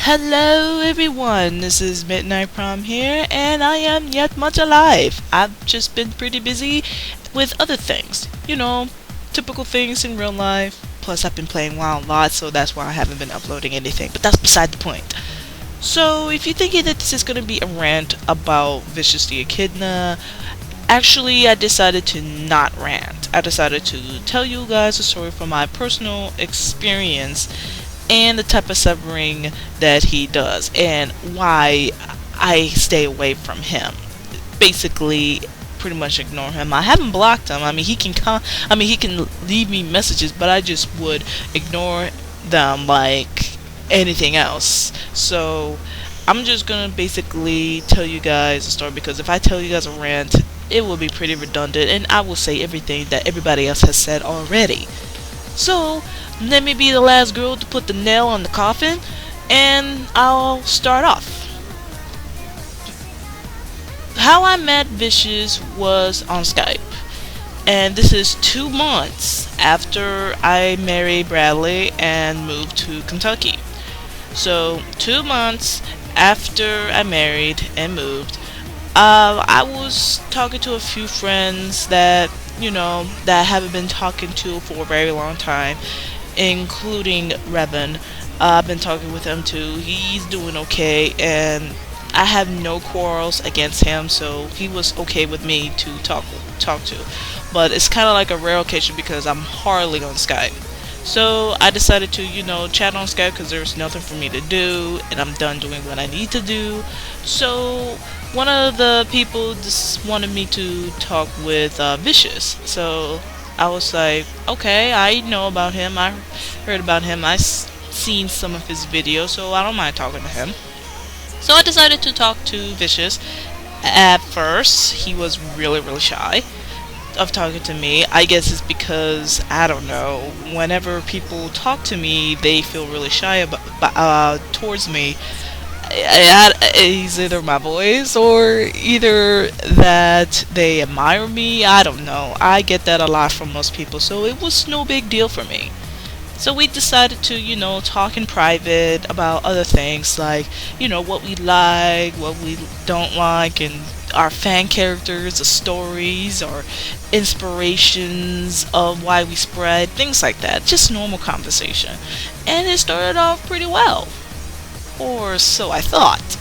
Hello everyone, this is Midnight Prom here, and I am yet much alive. I've just been pretty busy with other things. Typical things in real life. Plus I've been playing WoW a lot, so that's why I haven't been uploading anything, but that's beside the point. So if you're thinking that this is going to be a rant about Vicious the Echidna, actually I decided to not rant. I decided to tell you guys a story from my personal experience and the type of suffering that he does and why I stay away from him. Basically, pretty much ignore him. I haven't blocked him. He can leave me messages, but I just would ignore them like anything else. So I'm just gonna basically tell you guys a story, because if I tell you guys a rant, it will be pretty redundant and I will say everything that everybody else has said already. So let me be the last girl to put the nail on the coffin, and I'll start off. How I met Vicious was on Skype, and this is 2 months after I married Bradley and moved to Kentucky. So 2 months after I married and moved, I was talking to a few friends that that I haven't been talking to for a very long time, including Revan. I've been talking with him too. He's doing okay, and I have no quarrels against him, so he was okay with me to talk to. But it's kind of like a rare occasion because I'm hardly on Skype. So I decided to, chat on Skype because there's nothing for me to do, and I'm done doing what I need to do. So one of the people just wanted me to talk with Vicious. So I was like, okay, I know about him. I heard about him. I've seen some of his videos, so I don't mind talking to him. So I decided to talk to Vicious. At first, he was really, really shy of talking to me. I guess it's because, I don't know, whenever people talk to me, they feel really shy towards me. It's either my voice or either that they admire me. I don't know. I get that a lot from most people, so it was no big deal for me. So we decided to, talk in private about other things like, what we like, what we don't like, and our fan characters, the stories, or inspirations of why we spread, things like that. Just normal conversation. And it started off pretty well. Or so I thought.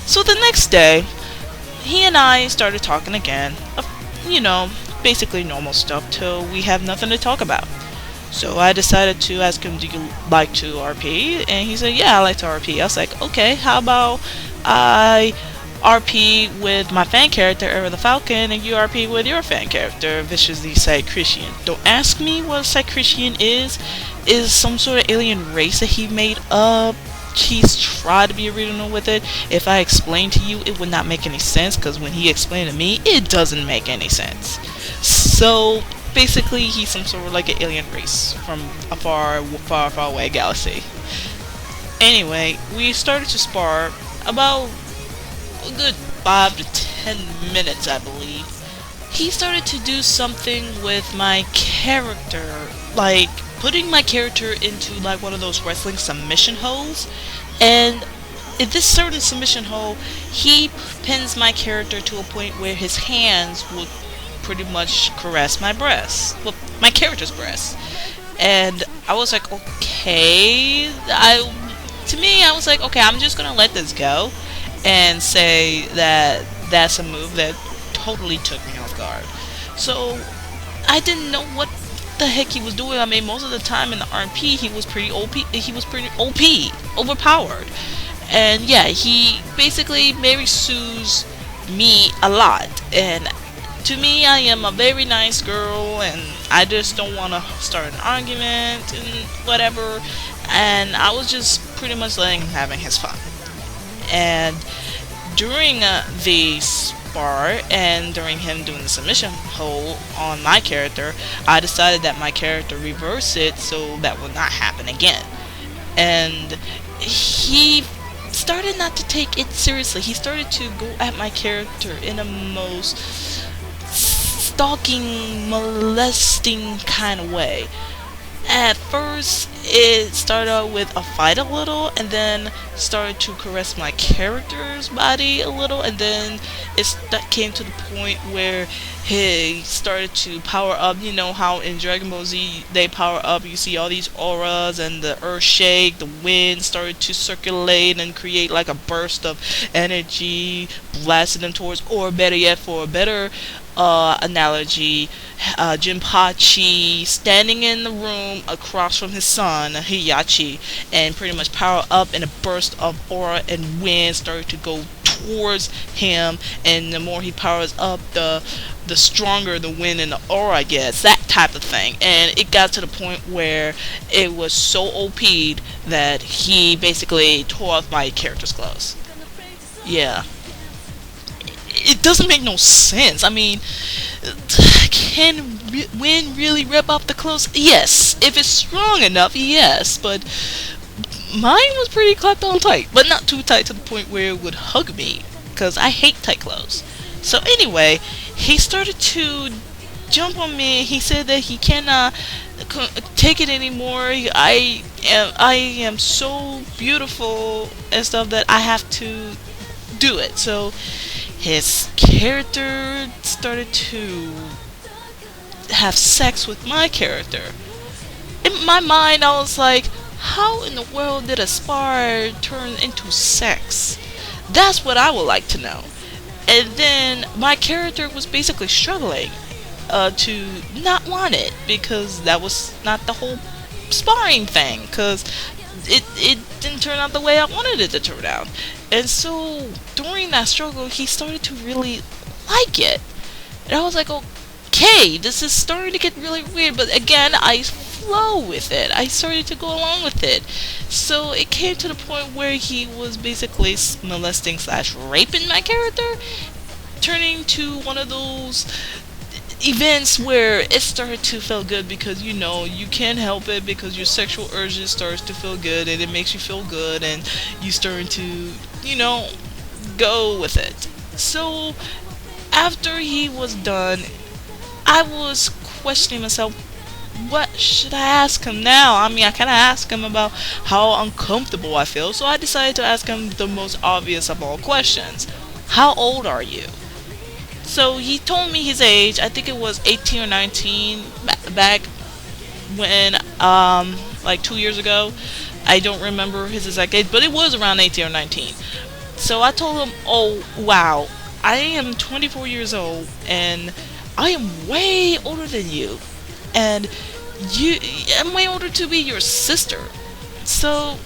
So the next day, he and I started talking again. Basically normal stuff till we have nothing to talk about. So I decided to ask him, do you like to RP? And he said, yeah, I like to RP. I was like, okay, how about I RP with my fan character, Era the Falcon, and you RP with your fan character, Vicious the Cykreasian. Don't ask me what Cykreasian is. Is some sort of alien race that he made up. He's tried to be original with it. If I explained to you, it would not make any sense, because when he explained to me, it doesn't make any sense. So basically, he's some sort of like an alien race from a far, far, far away galaxy. Anyway, we started to spar about a good 5 to 10 minutes, I believe. He started to do something with my character, like putting my character into like one of those wrestling submission holds, and in this certain submission hold, he pins my character to a point where his hands would pretty much caress my breast, well, my character's breast. And I was like, okay, I was like, okay, I'm just gonna let this go and say that that's a move that totally took me off guard. So I didn't know what the heck he was doing. I mean, most of the time in the RP, he was pretty OP, overpowered. And yeah, he basically Mary Sue's me a lot. And to me, I am a very nice girl, and I just don't want to start an argument and whatever. And I was just pretty much letting him having his fun. And during the spar and during him doing the submission hold on my character, I decided that my character reverse it so that would not happen again. And he started not to take it seriously. He started to go at my character in a most stalking, molesting kind of way. At first, it started out with a fight a little, and then started to caress my character's body a little, and then came to the point where he started to power up. You know how in Dragon Ball Z they power up, you see all these auras and the earth shake, the wind started to circulate and create like a burst of energy, blasting them towards, or better yet, for a better analogy, Jinpachi standing in the room across from his son Hiyachi, and pretty much power up, and a burst of aura and wind started to go towards him, and the more he powers up, the stronger the wind and the aura gets, that type of thing. And it got to the point where it was so OP'd that he basically tore off my character's clothes. Yeah, it doesn't make no sense. I mean, can wind really rip off the clothes? Yes, if it's strong enough, yes. But mine was pretty clapped on tight, but not too tight to the point where it would hug me, because I hate tight clothes. So anyway, he started to jump on me. He said that he cannot take it anymore. I am so beautiful and stuff that I have to do it. So his character started to have sex with my character. In my mind, I was like, how in the world did a spar turn into sex? That's what I would like to know. And then my character was basically struggling to not want it, because that was not the whole sparring thing, because it didn't turn out the way I wanted it to turn out. And so during that struggle, he started to really like it. And I was like, okay, this is starting to get really weird. But again, I flow with it. I started to go along with it. So it came to the point where he was basically molesting / raping my character, turning to one of those events where it started to feel good, because you can't help it, because your sexual urges starts to feel good, and it makes you feel good, and you start to go with it. So after he was done, I was questioning myself, what should I ask him now? I mean, I kind of asked him about how uncomfortable I feel, so I decided to ask him the most obvious of all questions. How old are you? So he told me his age. I think it was 18 or 19 back when, like 2 years ago. I don't remember his exact age, but it was around 18 or 19. So I told him, oh, wow, I am 24 years old, and I am way older than you. And I'm way older to be your sister. So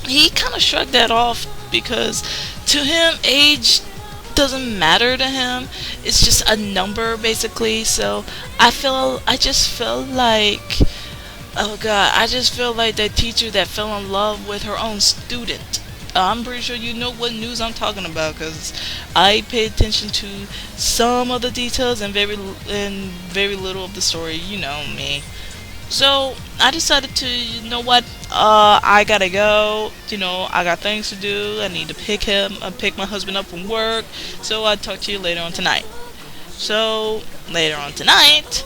he kind of shrugged that off, because to him, age doesn't matter to him. It's just a number, basically. So I just feel like, oh god, I just feel like that teacher that fell in love with her own student. I'm pretty sure you know what news I'm talking about, because I pay attention to some of the details and very little of the story. You know me. So I decided to, I gotta go. I got things to do. I need to pick my husband up from work. So I'll talk to you later on tonight. So later on tonight,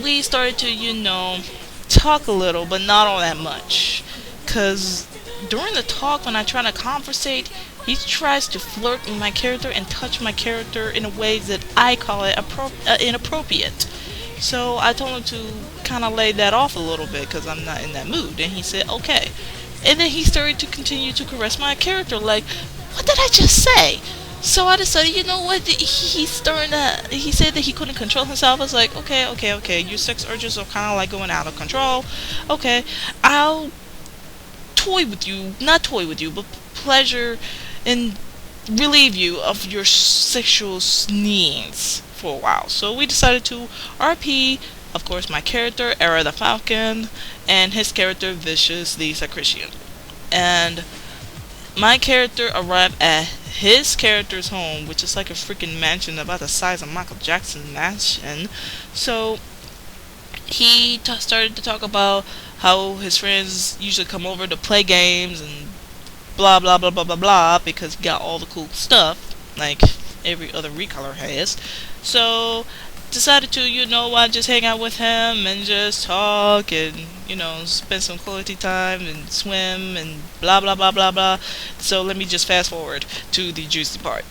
we started to, talk a little, but not all that much. Because during the talk, when I try to conversate, he tries to flirt with my character and touch my character in a way that I call it inappropriate. So I told him to kind of lay that off a little bit, because I'm not in that mood. And he said, okay. And then he started to continue to caress my character, like, what did I just say? So I decided, you know what, he said that he couldn't control himself. I was like, okay, your sex urges are kind of like going out of control. Okay, I'll not toy with you, but pleasure and relieve you of your sexual needs for a while. So we decided to RP, of course, my character, Era the Falcon, and his character, Vicious the Cykreasian. And my character arrived at his character's home, which is like a freaking mansion about the size of Michael Jackson's mansion. So he started to talk about how his friends usually come over to play games and blah blah blah blah blah blah, because he got all the cool stuff like every other recolor has. So decided to, just hang out with him and just talk and, spend some quality time and swim and blah blah blah blah blah. So let me just fast forward to the juicy part.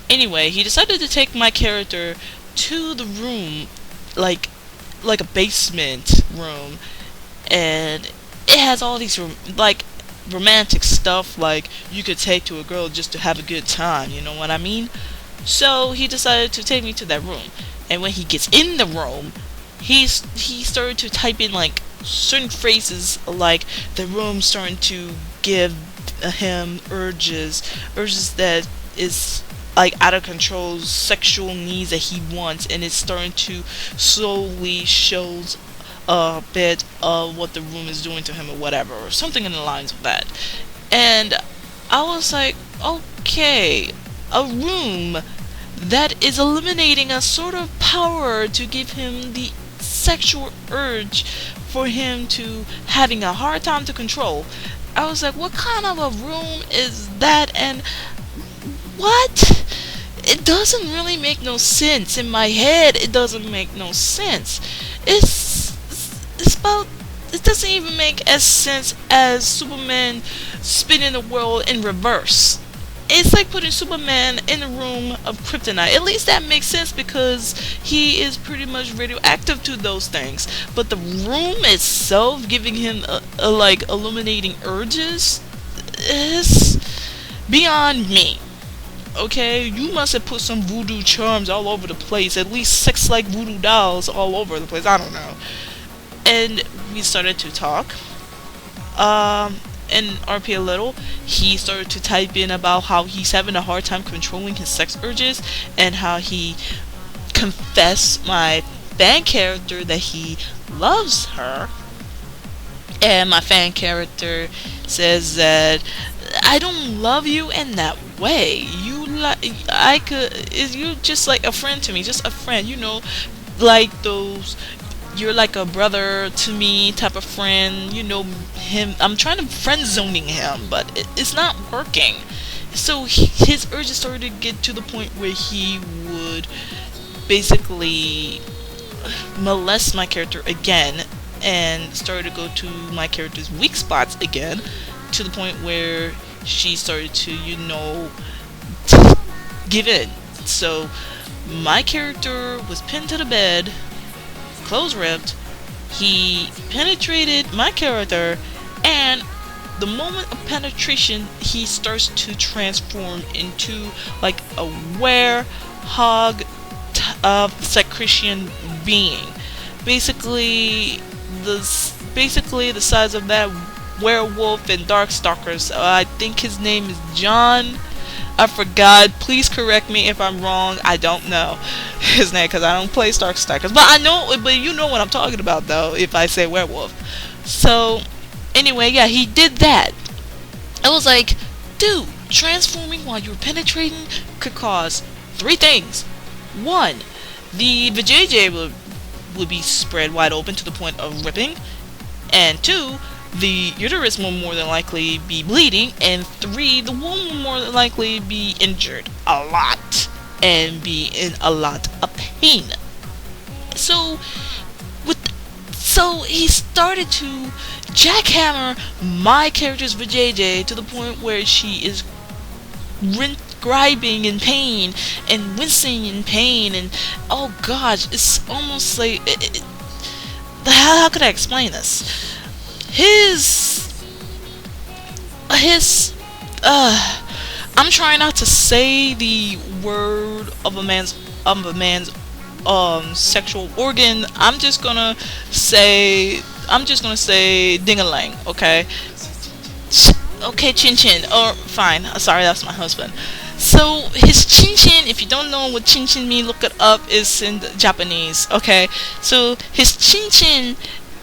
Anyway, he decided to take my character to the room, like a basement room, and it has all these romantic stuff like you could take to a girl just to have a good time, you know what I mean? So he decided to take me to that room, and when he gets in the room, he started to type in like certain phrases, like the room starting to give him urges that is like out of control sexual needs that he wants, and it's starting to slowly shows a bit of what the room is doing to him or whatever, or something in the lines of that. And I was like, okay, a room that is eliminating a sort of power to give him the sexual urge for him to having a hard time to control. I was like, what kind of a room is that? And what? It doesn't really make no sense in my head. It doesn't make no sense. It's about, it doesn't even make as sense as Superman spinning the world in reverse. It's like putting Superman in a room of kryptonite. At least that makes sense because he is pretty much radioactive to those things. But the room itself giving him a like illuminating urges is beyond me. Okay, you must have put some voodoo charms all over the place. At least 6 like voodoo dolls all over the place. I don't know. And we started to talk. And RP a little, he started to type in about how he's having a hard time controlling his sex urges, and how he confessed my fan character that he loves her. And my fan character says that I don't love you in that way. You just like a friend to me, just a friend, like those, you're like a brother to me type of friend, him. I'm trying to friend zoning him, but it's not working. So his urges started to get to the point where he would basically molest my character again, and started to go to my character's weak spots again, to the point where she started to, give in. So my character was pinned to the bed, clothes ripped. He penetrated my character, and the moment of penetration, he starts to transform into like a werehog of Cykreasian being. Basically the size of that werewolf in Darkstalkers. I think his name is John. I forgot. Please correct me if I'm wrong. I don't know his name because I don't play Darkstalkers. But I know, but you know what I'm talking about though if I say werewolf. So anyway, yeah, he did that. I was like, dude, transforming while you're penetrating could cause 3 things. 1, the vajayjay would be spread wide open to the point of ripping. And 2, the uterus will more than likely be bleeding. And 3, the womb will more than likely be injured a lot and be in a lot of pain. So he started to jackhammer my character's vajayjay to the point where she is griping in pain and wincing in pain, and oh gosh, it's almost like how could I explain this? I'm trying not to say the word of a man's sexual organ. I'm just gonna say ding-a-lang, okay? Okay, chin chin. Or fine. Sorry, that's my husband. So his chin chin, if you don't know what chin chin means, look it up. It's in Japanese. Okay. So his chin chin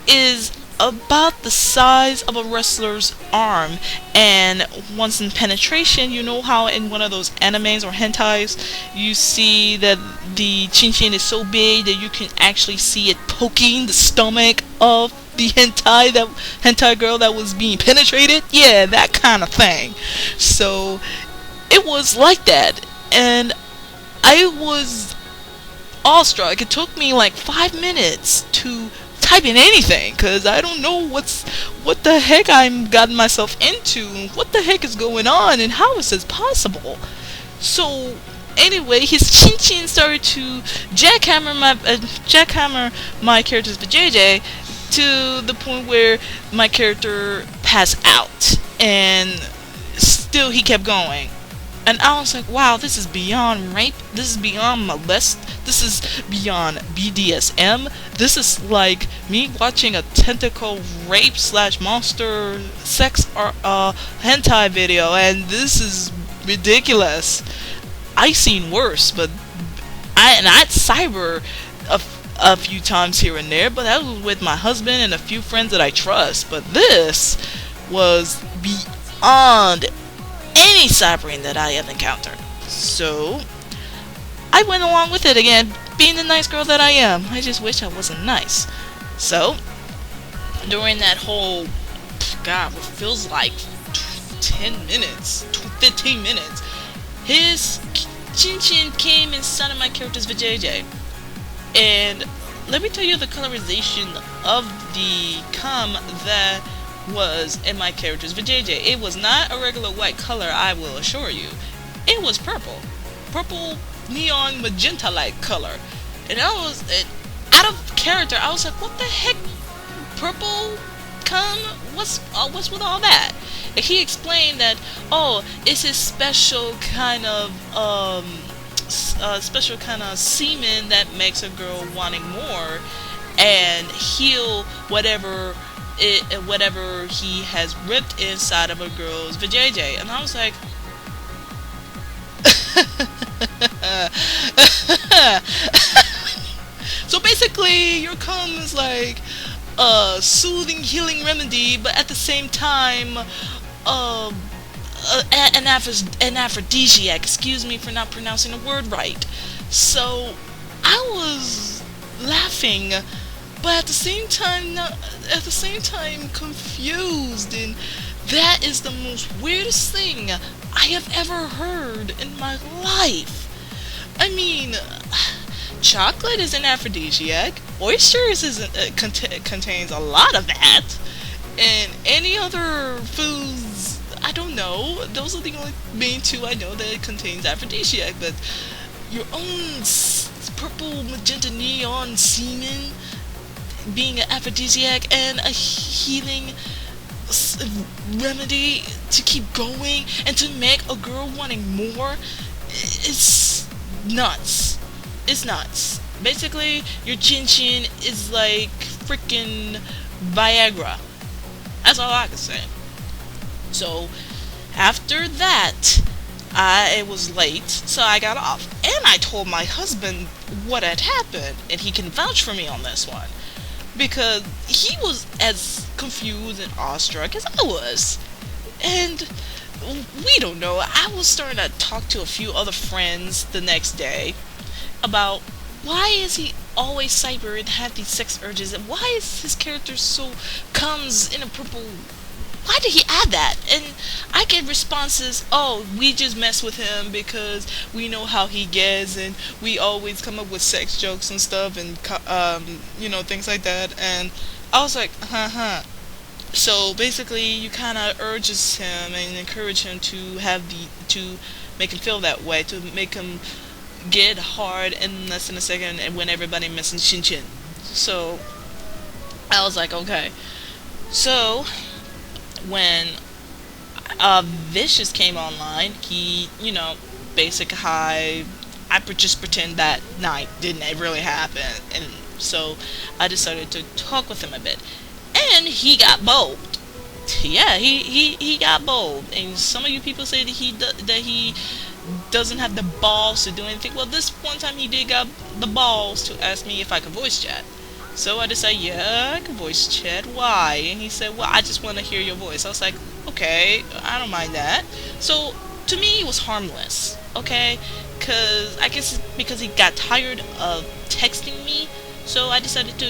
is about the size of a wrestler's arm, and once in penetration, you know how in one of those animes or hentais you see that the chin chin is so big that you can actually see it poking the stomach of the hentai girl that was being penetrated. Yeah, that kind of thing. So it was like that, and I was awestruck. It took me like 5 minutes to type in anything because I don't know what the heck I'm gotten myself into and what the heck is going on and how is this possible. So anyway, his chin chin started to jackhammer my character's vajayjay to the point where my character passed out, and still he kept going. And I was like, wow, this is beyond rape. This is beyond molest. This is beyond BDSM. This is like me watching a tentacle rape slash monster sex or hentai video, and this is ridiculous. I seen worse, but I'd cyber a few times here and there, but that was with my husband and a few friends that I trust. But this was beyond any cybering that I have encountered. So I went along with it again, being the nice girl that I am. I just wish I wasn't nice. So during that whole, God, what feels like 10 minutes, 15 minutes, his chin chin came inside of my character's vajayjay. And let me tell you the colorization of the cum that was in my character's vajayjay. It was not a regular white color, I will assure you. It was purple. Purple neon magenta like color. And I was out of character. I was like, what the heck? Purple cum? What's with all that? And he explained that, oh, it's his special kind of semen that makes a girl wanting more, and heal whatever he has ripped inside of a girl's vajayjay. And I was like, so basically your cum is like a soothing, healing remedy, but at the same time an aphrodisiac. Excuse me for not pronouncing the word right. So I was laughing, but at the same time confused, and that is the most weirdest thing I have ever heard in my life. I mean, chocolate is an aphrodisiac. Oysters contains a lot of that, and any other foods, I don't know. Those are the only main two I know that it contains aphrodisiac. But your own purple, magenta, neon semen being an aphrodisiac and a healing remedy to keep going and to make a girl wanting more, it's nuts. It's nuts. Basically, your chin chin is like freaking Viagra. That's all I can say. So after that, it was late, so I got off, and I told my husband what had happened, and he can vouch for me on this one, because he was as confused and awestruck as I was. And we don't know, I was starting to talk to a few other friends the next day about why is he always cyber and have these sex urges, and why is his character so comes in a purple. Why did he add that? And I get responses, oh, we just mess with him because we know how he gets, and we always come up with sex jokes and stuff, and things like that. And I was like, So basically, you kind of urges him and encourage him to make him feel that way, to make him get hard in less than a second, and when everybody misses chin chin. So I was like, okay. So when Vicious came online, he, basic high, I just pretend that night didn't really happen, and so I decided to talk with him a bit, and he got bold. Yeah, he got bold, and some of you people say that he doesn't have the balls to do anything. Well, this one time he did got the balls to ask me if I could voice chat. So I decided, yeah, I can voice chat. Why? And he said, well, I just want to hear your voice. I was like, okay, I don't mind that. So to me, it was harmless, okay? I guess because he got tired of texting me, so I decided to,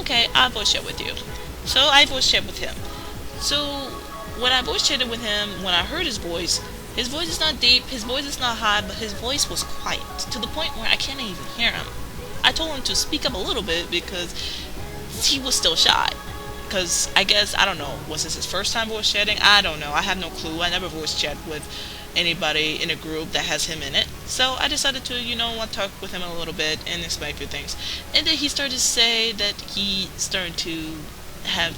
okay, I'll voice chat with you. So I voice chat with him. So when I voice chatted with him, when I heard his voice is not deep, his voice is not high, but his voice was quiet, to the point where I can't even hear him. I told him to speak up a little bit because he was still shy. Because I guess, I don't know, was this his first time voice chatting? I don't know. I have no clue. I never voice chat with anybody in a group that has him in it. So I decided to, want to talk with him a little bit and explain a few things. And then he started to say that he started to have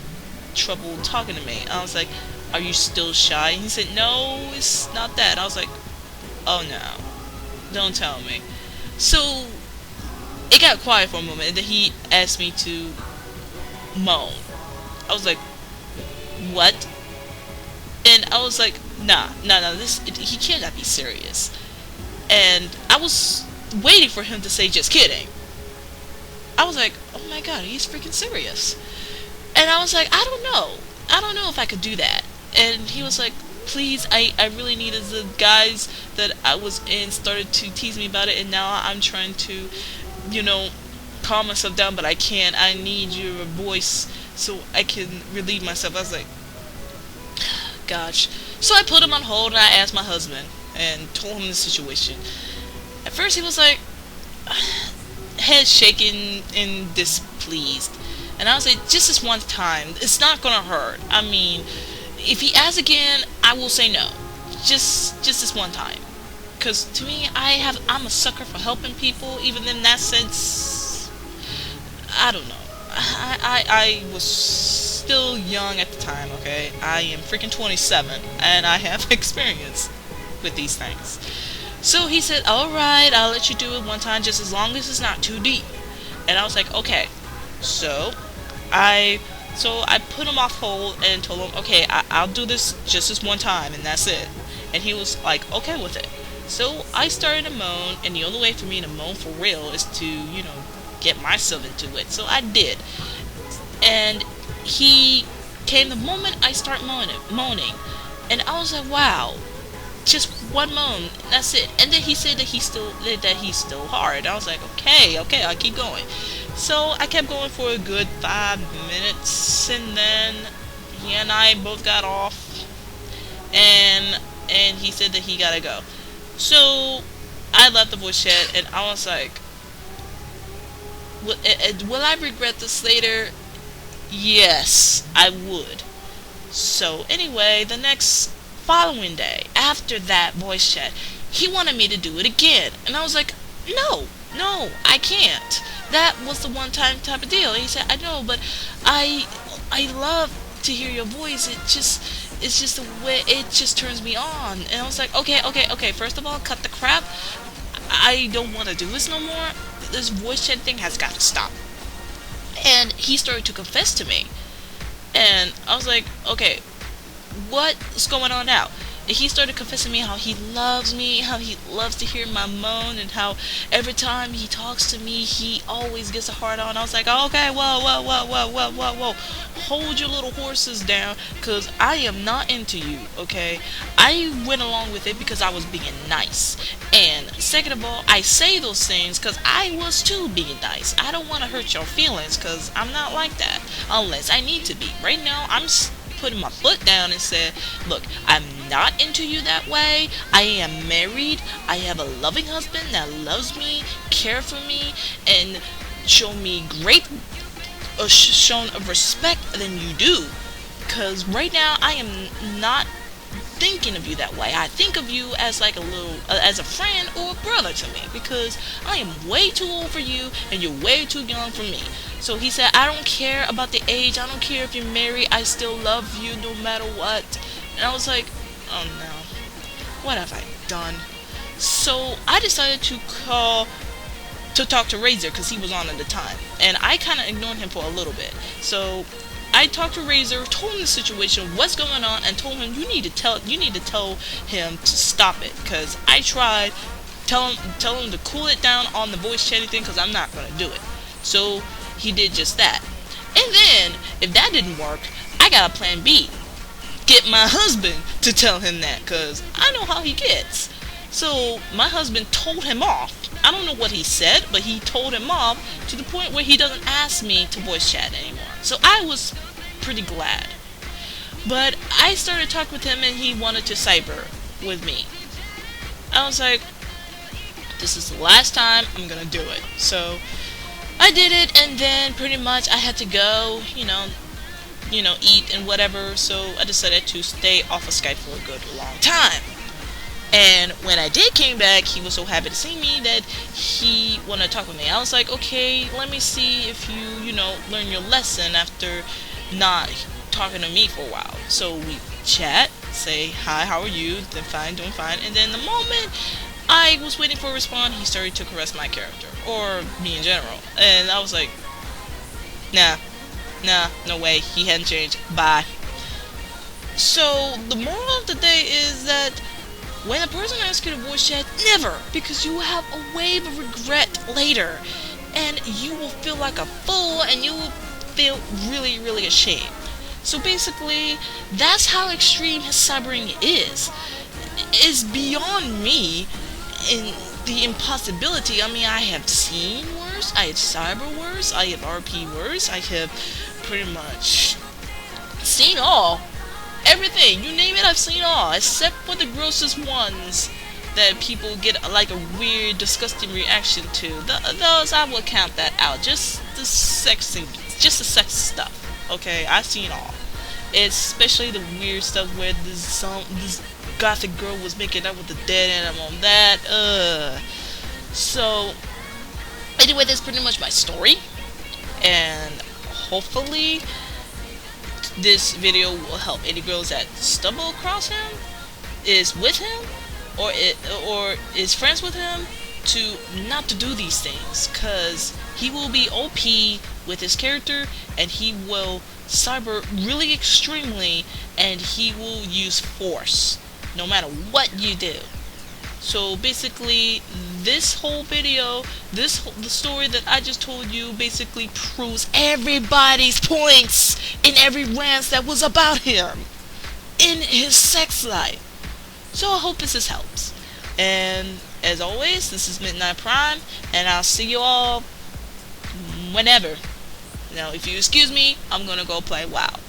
trouble talking to me. I was like, are you still shy? And he said, no, it's not that. I was like, oh no, don't tell me. So it got quiet for a moment, and then he asked me to moan. I was like, what? And I was like, nah, he cannot be serious. And I was waiting for him to say, just kidding. I was like, oh my god, he's freaking serious. And I was like, I don't know if I could do that. And he was like, please, I really needed the guys that I was in started to tease me about it, and now I'm trying to, calm myself down, but I can't. I need your voice so I can relieve myself. I was like, gosh. So I put him on hold, and I asked my husband and told him the situation. At first he was like, head shaking and displeased. And I was like, just this one time, it's not gonna hurt. I mean, if he asks again, I will say no. Just this one time. Because to me, I'm a sucker for helping people, even in that sense. I don't know. I was still young at the time, okay? I am freaking 27, and I have experience with these things. So he said, alright, I'll let you do it one time, just as long as it's not too deep. And I was like, okay. So I put him off hold and told him, okay, I'll do this just this one time, and that's it. And he was like, okay with it. So I started to moan, and the only way for me to moan for real is to, get myself into it. So I did. And he came the moment I start moaning. And I was like, wow, just one moan, that's it. And then he said that he's still hard. I was like, okay, I'll keep going. So I kept going for a good 5 minutes, and then he and I both got off, and he said that he gotta go. So I left the voice chat, and I was like, will I regret this later? Yes, I would. So anyway, the next following day, after that voice chat, he wanted me to do it again, and I was like, no, I can't. That was the one time type of deal. And he said, I know, but I love to hear your voice. It's just the way it just turns me on. And I was like, okay. First of all, cut the crap. I don't want to do this no more. This voice chat thing has got to stop. And he started to confess to me. And I was like, okay, what's going on now? And he started confessing to me how he loves me, how he loves to hear my moan, and how every time he talks to me, he always gets a hard on. I was like, okay, whoa. Hold your little horses down, because I am not into you, okay? I went along with it because I was being nice. And second of all, I say those things because I was too being nice. I don't want to hurt your feelings because I'm not like that, unless I need to be. Right now, I'm putting my foot down and said, look, I'm not into you that way. I am married. I have a loving husband that loves me, care for me, and show me great shown of respect than you do. Because right now I am not thinking of you that way. I think of you as like as a friend or a brother to me, because I am way too old for you and you're way too young for me. So he said, I don't care about the age, I don't care if you're married, I still love you no matter what. And I was like, oh no, what have I done? So I decided to talk to Razor, because he was on at the time, and I kind of ignored him for a little bit. So I talked to Razor, told him the situation, what's going on, and told him you need to tell him to stop it, because I tried tell him to cool it down on the voice chatting thing, because I'm not going to do it. So he did just that. And then if that didn't work, I got a plan B. Get my husband to tell him that, because I know how he gets. So my husband told him off. I don't know what he said, but he told him off to the point where he doesn't ask me to voice chat anymore. So I was pretty glad. But I started talking with him, and he wanted to cyber with me. I was like, this is the last time I'm gonna do it. So I did it, and then pretty much I had to go, eat and whatever. So I decided to stay off of Skype for a good long time. And when I did came back, he was so happy to see me that he wanted to talk with me. I was like, okay, let me see if you learn your lesson after not talking to me for a while. So we chat, say, hi, how are you? Then fine, doing fine. And then the moment I was waiting for a response, he started to caress my character, or me in general. And I was like, nah, no way, he hadn't changed, bye. So the moral of the day is that when a person asks you to voice chat, never, because you will have a wave of regret later, and you will feel like a fool, and you will feel really, really ashamed. So basically, that's how extreme his cybering is. It's beyond me in the impossibility. I mean, I have seen worse, I have cyber worse, I have RP worse, I have pretty much seen all. Everything, you name it, I've seen all, except for the grossest ones that people get like a weird, disgusting reaction to. Those I will count that out. Just the sex stuff. Okay, I've seen all. Especially the weird stuff where this gothic girl was making up with the dead animal. So anyway, that's pretty much my story, and hopefully this video will help any girls that stumble across him, is with him, or is friends with him, to not to do these things, cause he will be OP with his character, and he will cyber really extremely, and he will use force no matter what you do. So basically, this whole video, the story that I just told you, basically proves everybody's points in every rant that was about him in his sex life. So I hope this helps. And as always, this is Midnight Prime, and I'll see you all whenever. Now, if you excuse me, I'm gonna go play WoW.